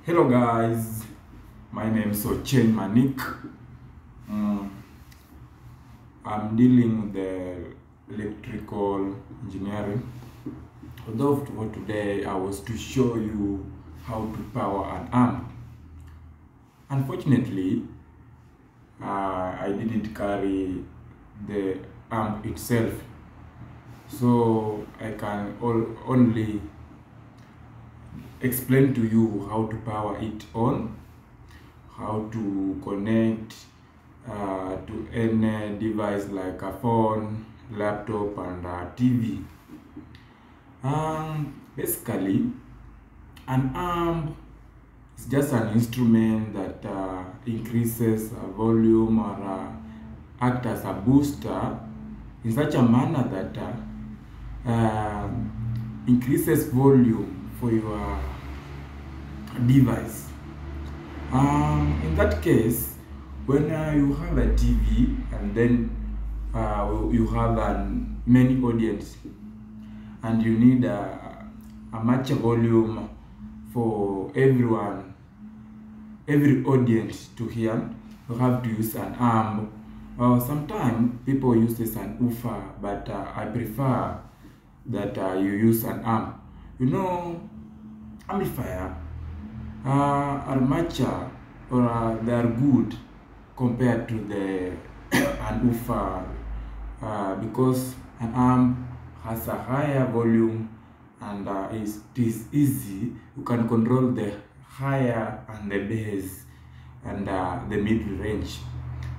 Hello guys, my name is Ochen Manik. I'm dealing with the electrical engineering. Although for today I was to show you how to power an amp. Unfortunately, I didn't carry the amp itself, so I can only explain to you how to power it on, how to connect to any device like a phone, laptop, and a TV. Basically, an amp is just an instrument that increases volume or act as a booster in such a manner that increases volume for your device. In that case, when you have a TV and then you have many audience and you need a much volume for every audience to hear, you have to use an amp. Sometimes people use this an woofer, but I prefer that you use an amp. You know, amplifier are much or they are good compared to the an woofer because an amp has a higher volume and it is easy. You can control the higher and the bass and the mid range.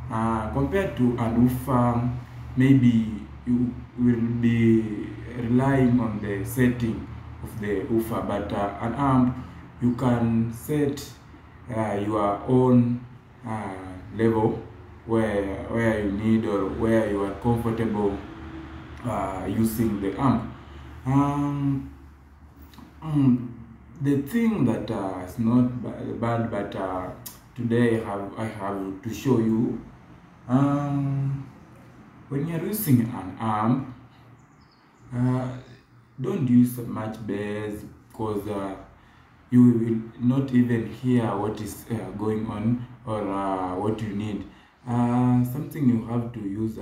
Compared to an woofer, maybe you will be relying on the setting of the woofer, but an amp you can set your own level where you need or where you are comfortable using the amp. The thing that is not bad, but today I have to show you. When you're using an amp, don't use much bass because you will not even hear what is going on or what you need. Something you have to use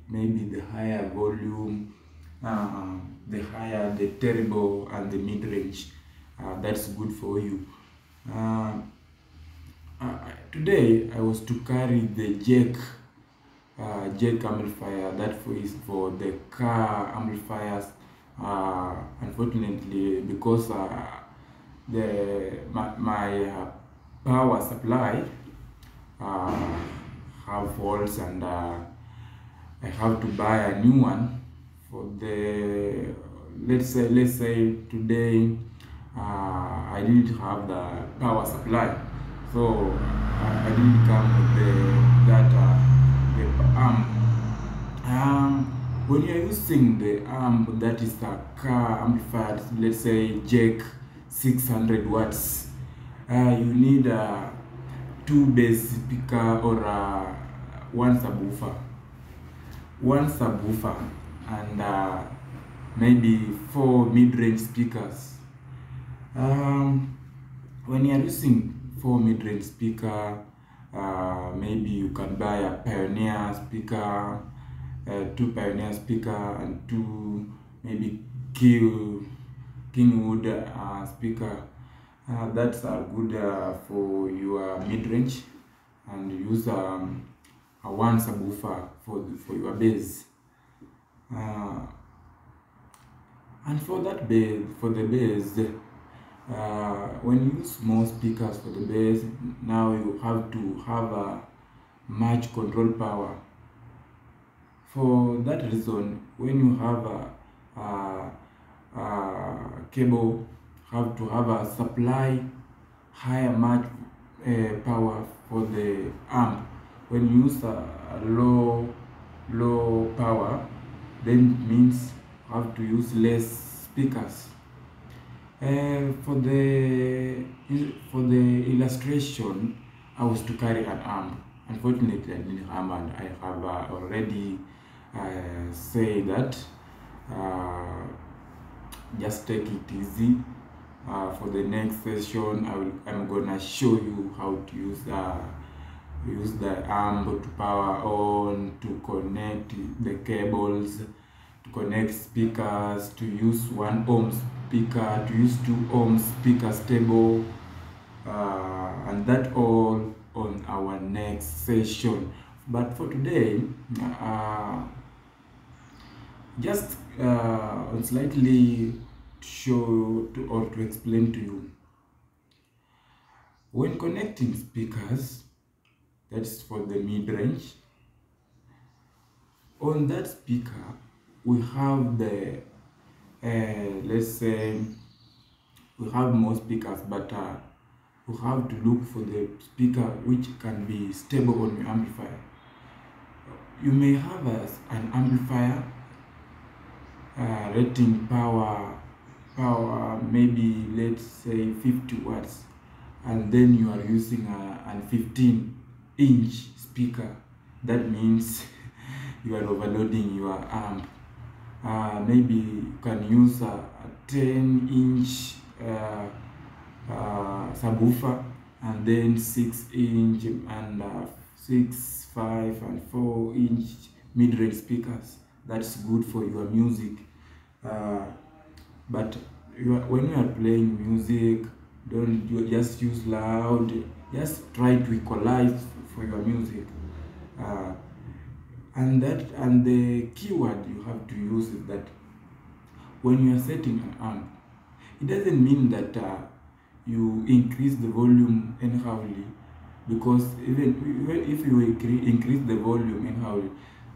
maybe the higher volume, the higher, the terrible, and the mid range. That's good for you. Today I was to carry the jack amplifier that is for the car amplifiers. Unfortunately, because my power supply have faults and I have to buy a new one for the let's say today I didn't have the power supply, so I didn't come with the amp. When you're using the amp that is a car amplifier, let's say jack 600 watts, you need two bass speaker or one subwoofer and maybe 4 mid-range speakers. When you're using 4 mid-range speaker, maybe you can buy a Pioneer speaker, 2 Pioneer speaker and 2 maybe Kingwood speaker. That's good for your mid-range, and use a one subwoofer for your bass. And for that bass, when you use more speakers for the bass, now you have to have a much control power. For that reason, when you have a cable, have to have a supply higher much power for the amp. When you use a low power, then it means you have to use less speakers. For the illustration, I was to carry an amp. Unfortunately, I didn't have, and I have already say that just take it easy For the next session, I'm gonna show you how to use the amp to power on, to connect the cables, to connect speakers, to use 1 ohm speaker, to use 2 ohm speaker stable, and that all on our next session. But for today, just slightly to show to, or to explain to you, when connecting speakers, that's for the mid-range, on that speaker we have the let's say we have more speakers, but we have to look for the speaker which can be stable on your amplifier. You may have an amplifier rating power maybe let's say 50 watts, and then you are using a 15-inch speaker. That means you are overloading your amp. Maybe you can use a 10-inch subwoofer, and then 6-inch and 6, 5 and 4-inch mid-range speakers. That's good for your music. But when you are playing music, don't you just use loud. Just try to equalize for your music. And the keyword you have to use is that when you are setting an amp, it doesn't mean that you increase the volume anyhowly, because even if you increase the volume anyhow,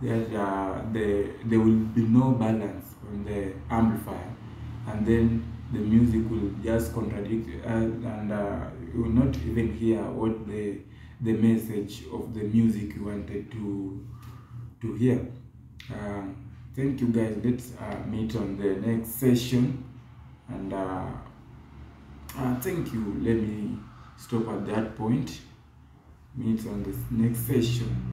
there will be no balance on the amplifier, and then the music will just contradict, and you will not even hear what the message of the music you wanted to hear. Thank you guys. Let's meet on the next session, and thank you. Let me stop at that point. Meet on this next session.